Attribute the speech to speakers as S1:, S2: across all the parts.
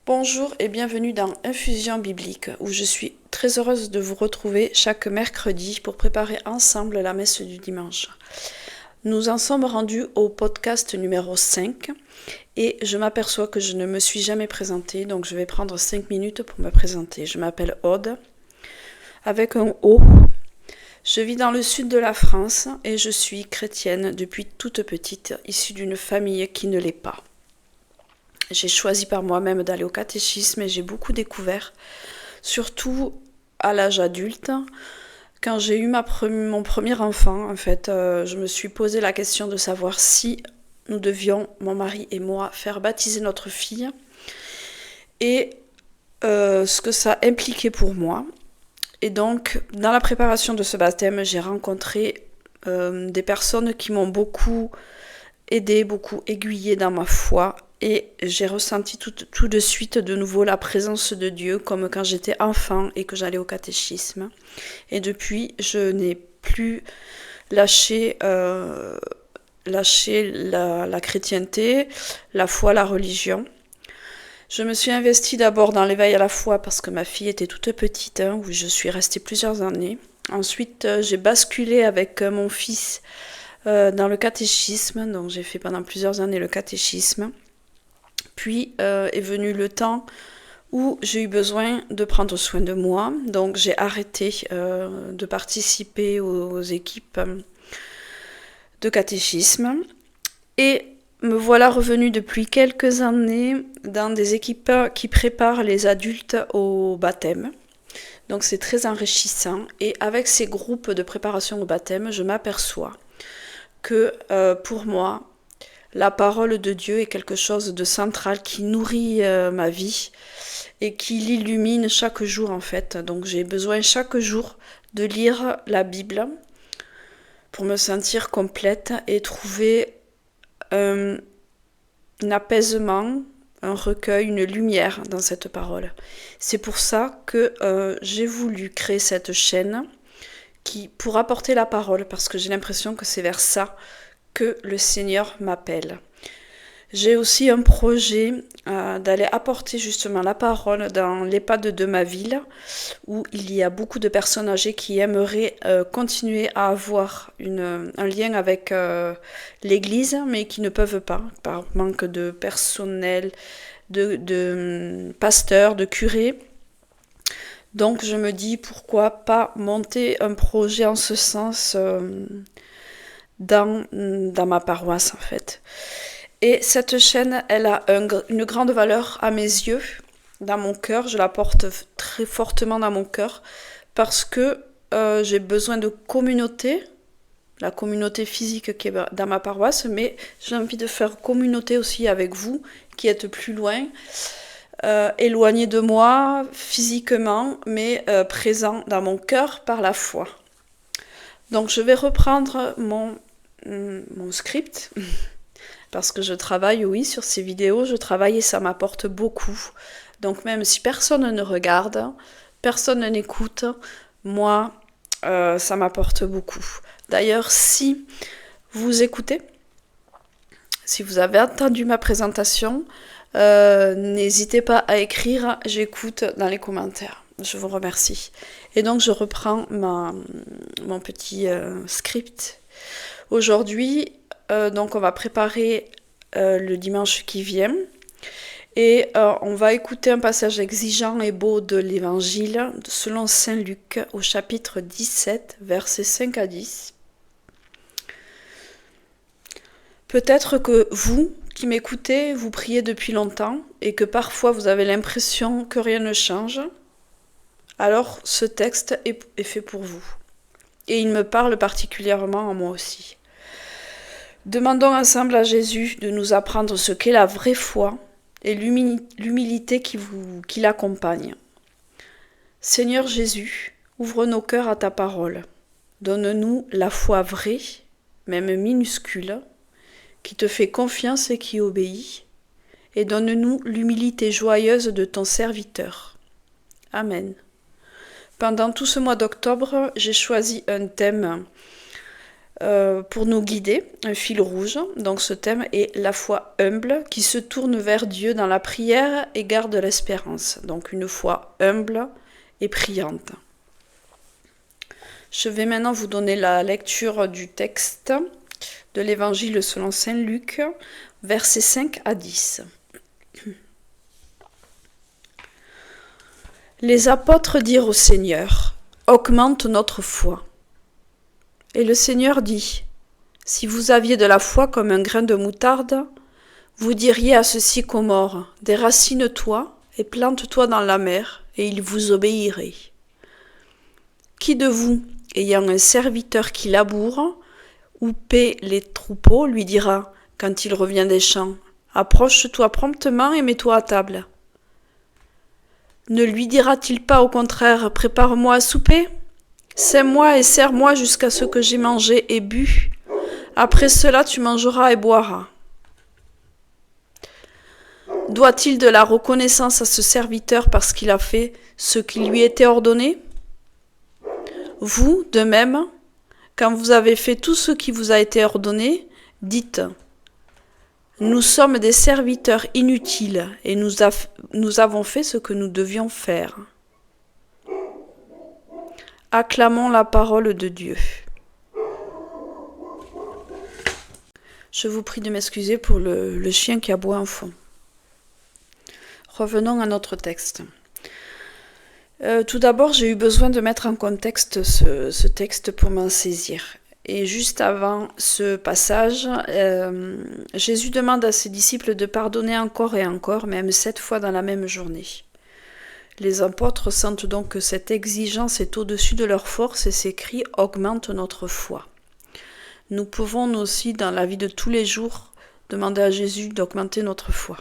S1: Bonjour et bienvenue dans Infusion biblique, où je suis très heureuse de vous retrouver chaque mercredi pour préparer ensemble la messe du dimanche. Nous en sommes rendus au podcast numéro 5 et je m'aperçois que je ne me suis jamais présentée, donc je vais prendre 5 minutes pour me présenter. Je m'appelle Aude, avec un O. Je vis dans le sud de la France et je suis chrétienne depuis toute petite, issue d'une famille qui ne l'est pas. J'ai choisi par moi-même d'aller au catéchisme et j'ai beaucoup découvert, surtout à l'âge adulte. Quand j'ai eu mon premier enfant, je me suis posé la question de savoir si nous devions, mon mari et moi, faire baptiser notre fille et ce que ça impliquait pour moi. Et donc, dans la préparation de ce baptême, j'ai rencontré des personnes qui m'ont beaucoup aidé, beaucoup aiguillé dans ma foi. Et j'ai ressenti tout de suite de nouveau la présence de Dieu, comme quand j'étais enfant et que j'allais au catéchisme. Et depuis, je n'ai plus lâché la chrétienté, la foi, la religion. Je me suis investie d'abord dans l'éveil à la foi parce que ma fille était toute petite, où je suis restée plusieurs années. Ensuite, j'ai basculé avec mon fils dans le catéchisme, donc j'ai fait pendant plusieurs années le catéchisme. Puis est venu le temps où j'ai eu besoin de prendre soin de moi, donc j'ai arrêté de participer aux équipes de catéchisme et me voilà revenue depuis quelques années dans des équipes qui préparent les adultes au baptême. Donc c'est très enrichissant et avec ces groupes de préparation au baptême, je m'aperçois que pour moi, la parole de Dieu est quelque chose de central qui nourrit ma vie et qui l'illumine chaque jour en fait. Donc j'ai besoin chaque jour de lire la Bible pour me sentir complète et trouver un apaisement, un recueil, une lumière dans cette parole. C'est pour ça que j'ai voulu créer cette chaîne pour apporter la parole, parce que j'ai l'impression que c'est vers ça que le Seigneur m'appelle. J'ai aussi un projet d'aller apporter justement la parole dans l'EHPAD de ma ville, où il y a beaucoup de personnes âgées qui aimeraient continuer à avoir un lien avec l'Église, mais qui ne peuvent pas, par manque de personnel, de pasteurs, de curés. Donc je me dis pourquoi pas monter un projet en ce sens dans ma paroisse en fait. Et cette chaîne, elle a une grande valeur à mes yeux, dans mon cœur, je la porte très fortement dans mon cœur, parce que j'ai besoin de communauté, la communauté physique qui est dans ma paroisse, mais j'ai envie de faire communauté aussi avec vous, qui êtes plus loin, éloignés de moi physiquement, mais présents dans mon cœur par la foi. Donc je vais reprendre mon script, parce que je travaille, oui, sur ces vidéos, je travaille et ça m'apporte beaucoup. Donc même si personne ne regarde, personne n'écoute, moi, ça m'apporte beaucoup. D'ailleurs, si vous écoutez, si vous avez entendu ma présentation, n'hésitez pas à écrire « J'écoute » dans les commentaires. Je vous remercie. Et donc, je reprends mon petit script. Aujourd'hui, donc on va préparer le dimanche qui vient et on va écouter un passage exigeant et beau de l'évangile selon saint Luc au chapitre 17, versets 5 à 10. Peut-être que vous qui m'écoutez, vous priez depuis longtemps et que parfois vous avez l'impression que rien ne change. Alors ce texte est fait pour vous. Et il me parle particulièrement à moi aussi. Demandons ensemble à Jésus de nous apprendre ce qu'est la vraie foi et l'humilité qui l'accompagne. Seigneur Jésus, ouvre nos cœurs à ta parole. Donne-nous la foi vraie, même minuscule, qui te fait confiance et qui obéit, et donne-nous l'humilité joyeuse de ton serviteur. Amen. Pendant tout ce mois d'octobre, j'ai choisi un thème pour nous guider, un fil rouge. Donc ce thème est la foi humble qui se tourne vers Dieu dans la prière et garde l'espérance. Donc une foi humble et priante. Je vais maintenant vous donner la lecture du texte de l'Évangile selon saint Luc, versets 5 à 10. Les apôtres dirent au Seigneur, « Augmente notre foi. » Et le Seigneur dit, « Si vous aviez de la foi comme un grain de moutarde, vous diriez à ce sycomore, « Déracine-toi et plante-toi dans la mer, et il vous obéirait. » Qui de vous, ayant un serviteur qui laboure ou paie les troupeaux, lui dira, quand il revient des champs, « Approche-toi promptement et mets-toi à table. » Ne lui dira-t-il pas au contraire, « Prépare-moi à souper, sème-moi et sers-moi jusqu'à ce que j'ai mangé et bu. Après cela, tu mangeras et boiras. » Doit-il de la reconnaissance à ce serviteur parce qu'il a fait ce qui lui était ordonné ? Vous, de même, quand vous avez fait tout ce qui vous a été ordonné, dites « Nous sommes des serviteurs inutiles et nous avons fait ce que nous devions faire. » Acclamons la parole de Dieu. Je vous prie de m'excuser pour le chien qui aboie en fond. Revenons à notre texte. Tout d'abord, j'ai eu besoin de mettre en contexte ce texte pour m'en saisir. Et juste avant ce passage, Jésus demande à ses disciples de pardonner encore et encore, même 7 fois dans la même journée. Les apôtres sentent donc que cette exigence est au-dessus de leur force et s'écrient « Augmente notre foi ». Nous pouvons nous aussi, dans la vie de tous les jours, demander à Jésus d'augmenter notre foi.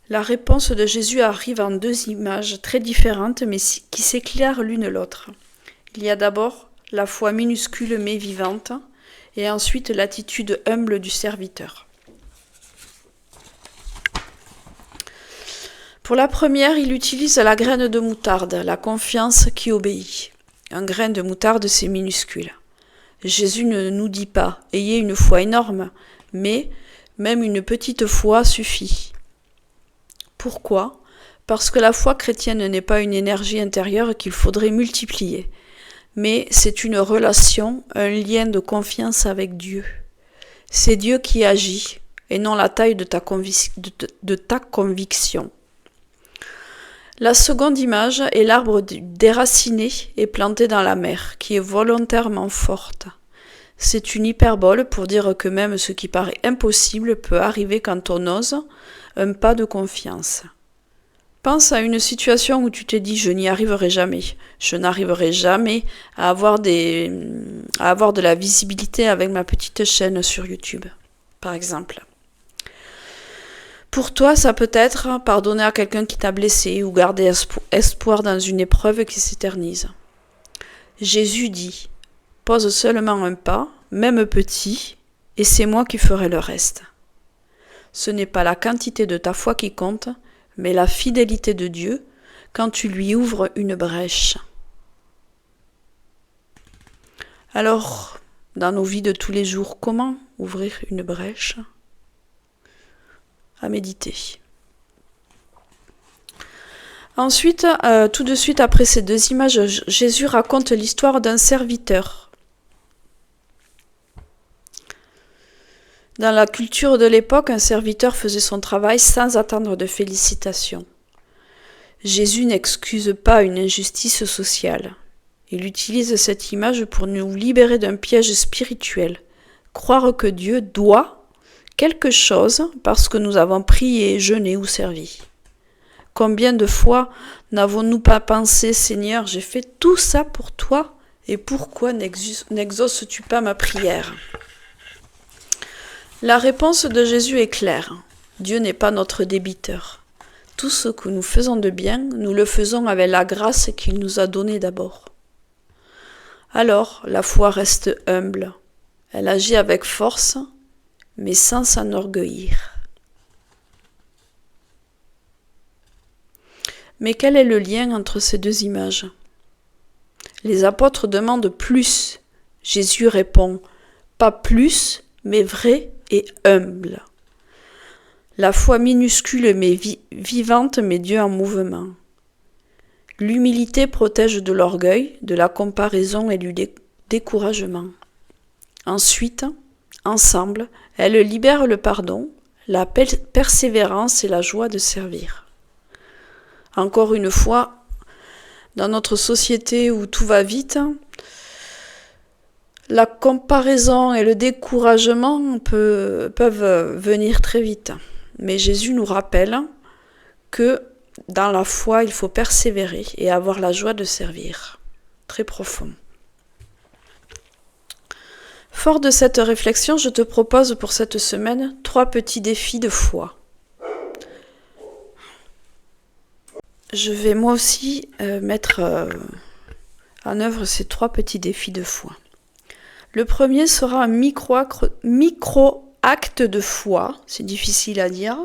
S1: La réponse de Jésus arrive en 2 images très différentes mais qui s'éclairent l'une l'autre. Il y a d'abord la foi minuscule mais vivante et ensuite l'attitude humble du serviteur. Pour la première, il utilise la graine de moutarde, la confiance qui obéit. Un grain de moutarde, c'est minuscule. Jésus ne nous dit pas « ayez une foi énorme », mais même une petite foi suffit. Pourquoi ? Parce que la foi chrétienne n'est pas une énergie intérieure qu'il faudrait multiplier, mais c'est une relation, un lien de confiance avec Dieu. C'est Dieu qui agit, et non la taille de ta conviction. La seconde image est l'arbre déraciné et planté dans la mer, qui est volontairement forte. C'est une hyperbole pour dire que même ce qui paraît impossible peut arriver quand on ose un pas de confiance. Pense à une situation où tu t'es dit « je n'y arriverai jamais, je n'arriverai jamais à avoir de la visibilité avec ma petite chaîne sur YouTube », par exemple. Pour toi, ça peut être pardonner à quelqu'un qui t'a blessé ou garder espoir dans une épreuve qui s'éternise. Jésus dit « Pose seulement un pas, même petit, et c'est moi qui ferai le reste. » Ce n'est pas la quantité de ta foi qui compte, mais la fidélité de Dieu quand tu lui ouvres une brèche. Alors, dans nos vies de tous les jours, comment ouvrir une brèche ? À méditer. Ensuite, tout de suite après ces 2 images, Jésus raconte l'histoire d'un serviteur. Dans la culture de l'époque, un serviteur faisait son travail sans attendre de félicitations. Jésus n'excuse pas une injustice sociale. Il utilise cette image pour nous libérer d'un piège spirituel. Croire que Dieu doit quelque chose parce que nous avons prié, jeûné ou servi. Combien de fois n'avons-nous pas pensé « Seigneur, j'ai fait tout ça pour toi et pourquoi n'exauces-tu pas ma prière ?» La réponse de Jésus est claire. Dieu n'est pas notre débiteur. Tout ce que nous faisons de bien, nous le faisons avec la grâce qu'il nous a donnée d'abord. Alors, la foi reste humble. Elle agit avec force, mais sans s'enorgueillir. Mais quel est le lien entre ces 2 images ? Les apôtres demandent plus. Jésus répond, pas plus, mais vrai et humble. La foi minuscule mais vivante met Dieu en mouvement. L'humilité protège de l'orgueil, de la comparaison et du découragement. Ensuite, ensemble, elles libèrent le pardon, la persévérance et la joie de servir. Encore une fois, dans notre société où tout va vite, la comparaison et le découragement peuvent venir très vite. Mais Jésus nous rappelle que dans la foi, il faut persévérer et avoir la joie de servir. Très profond. Fort de cette réflexion, je te propose pour cette semaine 3 petits défis de foi. Je vais moi aussi mettre en œuvre ces 3 petits défis de foi. Le premier sera un micro-acte de foi, c'est difficile à dire.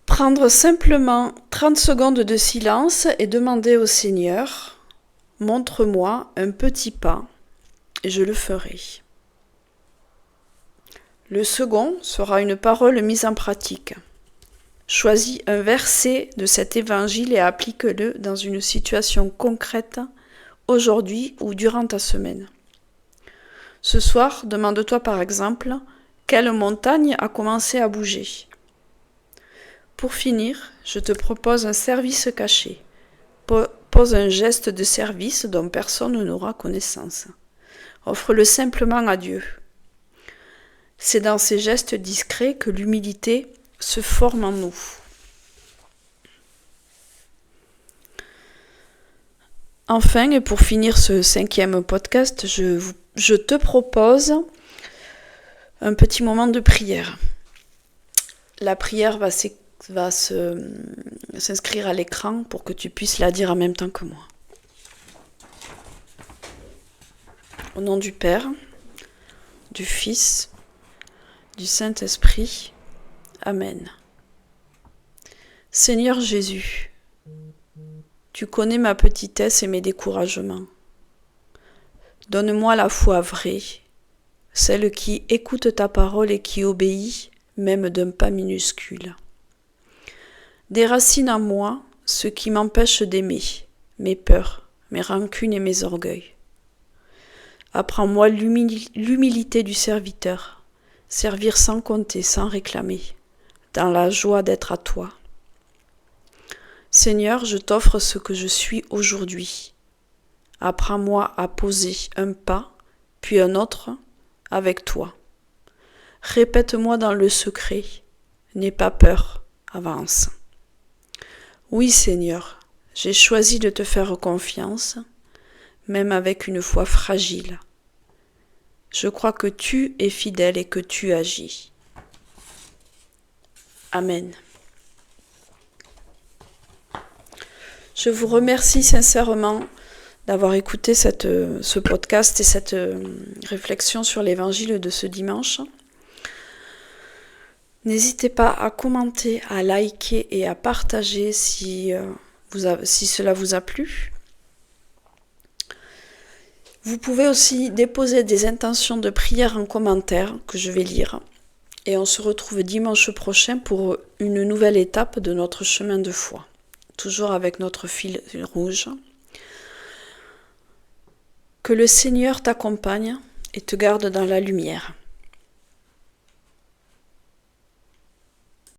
S1: Prendre simplement 30 secondes de silence et demander au Seigneur, montre-moi un petit pas et je le ferai. Le second sera une parole mise en pratique. Choisis un verset de cet évangile et applique-le dans une situation concrète aujourd'hui ou durant ta semaine. Ce soir, demande-toi par exemple, quelle montagne a commencé à bouger ? Pour finir, je te propose un service caché. Pose un geste de service dont personne n'aura connaissance. Offre-le simplement à Dieu. C'est dans ces gestes discrets que l'humilité se forme en nous. Enfin, et pour finir ce 5e podcast, je te propose un petit moment de prière. La prière va s'inscrire à l'écran pour que tu puisses la dire en même temps que moi. Au nom du Père, du Fils, du Saint-Esprit. Amen. Seigneur Jésus, tu connais ma petitesse et mes découragements. Donne-moi la foi vraie, celle qui écoute ta parole et qui obéit, même d'un pas minuscule. Déracine en moi ce qui m'empêche d'aimer, mes peurs, mes rancunes et mes orgueils. Apprends-moi l'humilité du serviteur, servir sans compter, sans réclamer, dans la joie d'être à toi. Seigneur, je t'offre ce que je suis aujourd'hui. Apprends-moi à poser un pas, puis un autre, avec toi. Répète-moi dans le secret, n'aie pas peur, avance. Oui, Seigneur, j'ai choisi de te faire confiance, même avec une foi fragile. Je crois que tu es fidèle et que tu agis. Amen. Je vous remercie sincèrement d'avoir écouté ce podcast et cette réflexion sur l'évangile de ce dimanche. N'hésitez pas à commenter, à liker et à partager si cela vous a plu. Vous pouvez aussi déposer des intentions de prière en commentaire que je vais lire. Et on se retrouve dimanche prochain pour une nouvelle étape de notre chemin de foi. Toujours avec notre fil rouge. Que le Seigneur t'accompagne et te garde dans la lumière.